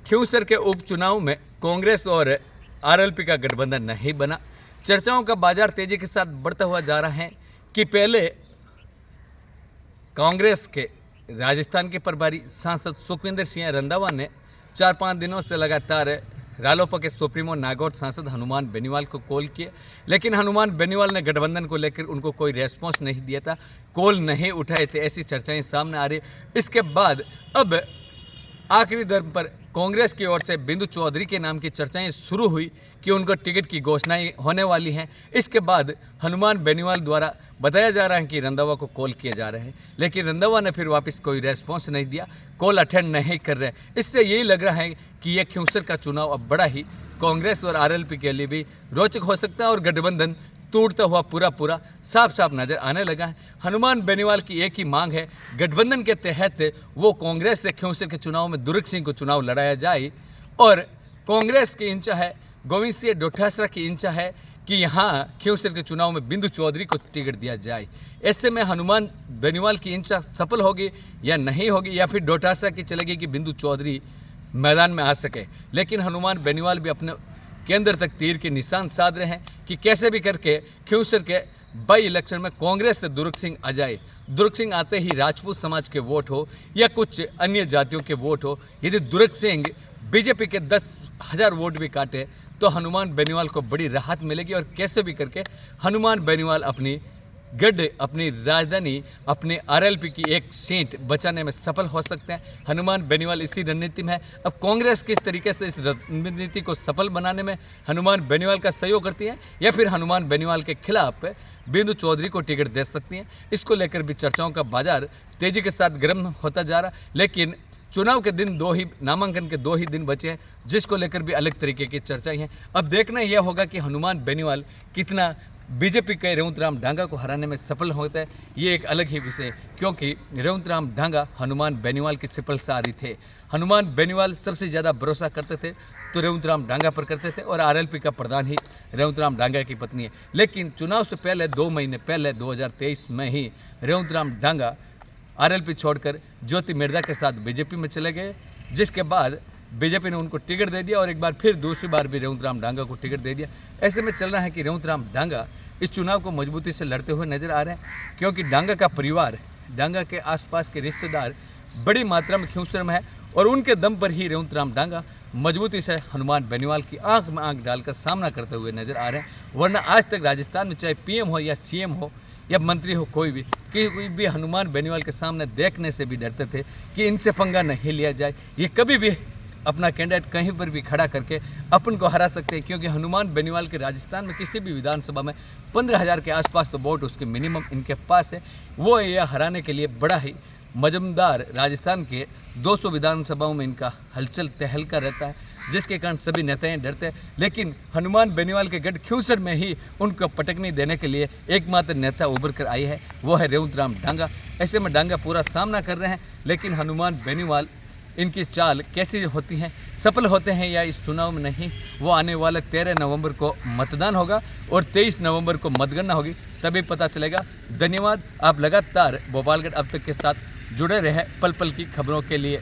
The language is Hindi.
खिंवसर के उपचुनाव में कांग्रेस और आरएलपी का गठबंधन नहीं बना। चर्चाओं का बाजार तेजी के साथ बढ़ता हुआ जा रहा है कि पहले कांग्रेस के राजस्थान के प्रभारी सांसद सुखविंदर सिंह रंधावा ने 4-5 दिनों से लगातार रालोपा के सुप्रीमो नागौर सांसद हनुमान बेनीवाल को कॉल किए, लेकिन हनुमान बेनीवाल ने गठबंधन को लेकर उनको कोई रेस्पॉन्स नहीं दिया था, कॉल नहीं उठाए थे, ऐसी चर्चाएं सामने आ रही। इसके बाद अब आखिरी दर पर कांग्रेस की ओर से बिंदु चौधरी के नाम की चर्चाएं शुरू हुई कि उनको टिकट की घोषणाएं होने वाली हैं। इसके बाद हनुमान बेनीवाल द्वारा बताया जा रहा है कि रंधावा को कॉल किए जा रहे हैं, लेकिन रंधावा ने फिर वापस कोई रेस्पॉन्स नहीं दिया, कॉल अटेंड नहीं कर रहे। इससे यही लग रहा है कि यह खिंवसर का चुनाव अब बड़ा ही कांग्रेस और आरएलपी के लिए भी रोचक हो सकता है और गठबंधन टूटता हुआ पूरा साफ साफ नजर आने लगा है। हनुमान बेनीवाल की एक ही मांग है, गठबंधन के तहत वो कांग्रेस से खिंवसर के चुनाव में दुर्ग सिंह को चुनाव लड़ाया जाए और कांग्रेस की इंचा है, गोविंद सिंह डोटासरा की इंचा है कि यहाँ खिंवसर के चुनाव में बिंदु चौधरी को टिकट दिया जाए। ऐसे में हनुमान बेनीवाल की इंचा सफल होगी या नहीं होगी, या फिर डोटासरा की चलेगी कि बिंदु चौधरी मैदान में आ सके। लेकिन हनुमान बेनीवाल भी अपने केंद्र तक तीर के निशान साध रहे हैं कि कैसे भी करके खिंवसर के बाई इलेक्शन में कांग्रेस से दुर्ग सिंह आ जाए। दुर्ग सिंह आते ही राजपूत समाज के वोट हो या कुछ अन्य जातियों के वोट हो, यदि दुर्ग सिंह बीजेपी के 10,000 वोट भी काटे तो हनुमान बेनीवाल को बड़ी राहत मिलेगी और कैसे भी करके हनुमान बेनीवाल अपनी गढ़, अपनी राजधानी, अपने आरएलपी की एक सीट बचाने में सफल हो सकते हैं। हनुमान बेनीवाल इसी रणनीति में है। अब कांग्रेस किस तरीके से इस रणनीति को सफल बनाने में हनुमान बेनीवाल का सहयोग करती है या फिर हनुमान बेनीवाल के खिलाफ बिंदु चौधरी को टिकट दे सकती हैं, इसको लेकर भी चर्चाओं का बाजार तेजी के साथ गर्म होता जा रहा। लेकिन चुनाव के दिन नामांकन के 2 ही दिन बचे हैं, जिसको लेकर भी अलग तरीके की चर्चाएं हैं। अब देखना यह होगा कि हनुमान बेनीवाल कितना बीजेपी के रेवंतराम डांगा को हराने में सफल होता है। ये एक अलग ही विषय, क्योंकि रेवंतराम डांगा हनुमान बेनीवाल के सफल सारथी थे। हनुमान बेनीवाल सबसे ज़्यादा भरोसा करते थे तो रेवंतराम डांगा पर करते थे और आरएलपी का प्रधान ही रेवंतराम डांगा की पत्नी है। लेकिन चुनाव से पहले 2 महीने पहले 2023 में ही रेवंतराम डांगा आरएलपी छोड़कर ज्योति मिर्जा के साथ बीजेपी में चले गए, जिसके बाद बीजेपी ने उनको टिकट दे दिया और एक बार फिर दूसरी बार भी रेवंतराम डांगा को टिकट दे दिया। ऐसे में चल रहा है कि रेवंतराम डांगा इस चुनाव को मजबूती से लड़ते हुए नजर आ रहे हैं, क्योंकि डांगा का परिवार, डांगा के आसपास के रिश्तेदार बड़ी मात्रा में खिंवसर में है और उनके दम पर ही रेवंतराम डांगा मजबूती से हनुमान बेनीवाल की आंख में आंख डालकर सामना करते हुए नजर आ रहे हैं। वरना आज तक राजस्थान में चाहे पीएम हो या सीएम हो या मंत्री हो, कोई भी हनुमान बेनीवाल के सामने देखने से भी डरते थे कि इनसे पंगा नहीं लिया जाए, ये कभी भी अपना कैंडिडेट कहीं पर भी खड़ा करके अपन को हरा सकते हैं। क्योंकि हनुमान बेनीवाल के राजस्थान में किसी भी विधानसभा में 15,000 के आसपास तो वोट उसके मिनिमम इनके पास है। वो यह हराने के लिए बड़ा ही मजमदार राजस्थान के 200 विधानसभाओं में इनका हलचल तहलका रहता है, जिसके कारण सभी नेताएं डरते हैं। लेकिन हनुमान बेनीवाल के गढ़ खिंवसर में ही उनको पटकनी देने के लिए एकमात्र नेता उभर कर आई है, वो है रेवंतराम डांगा। ऐसे में डांगा पूरा सामना कर रहे हैं, लेकिन हनुमान बेनीवाल इनकी चाल कैसी होती हैं, सफल होते हैं या इस चुनाव में नहीं, वो आने वाले 13 नवंबर को मतदान होगा और 23 नवंबर को मतगणना होगी, तभी पता चलेगा। धन्यवाद। आप लगातार भोपालगढ़ अब तक के साथ जुड़े रहे पल पल की खबरों के लिए।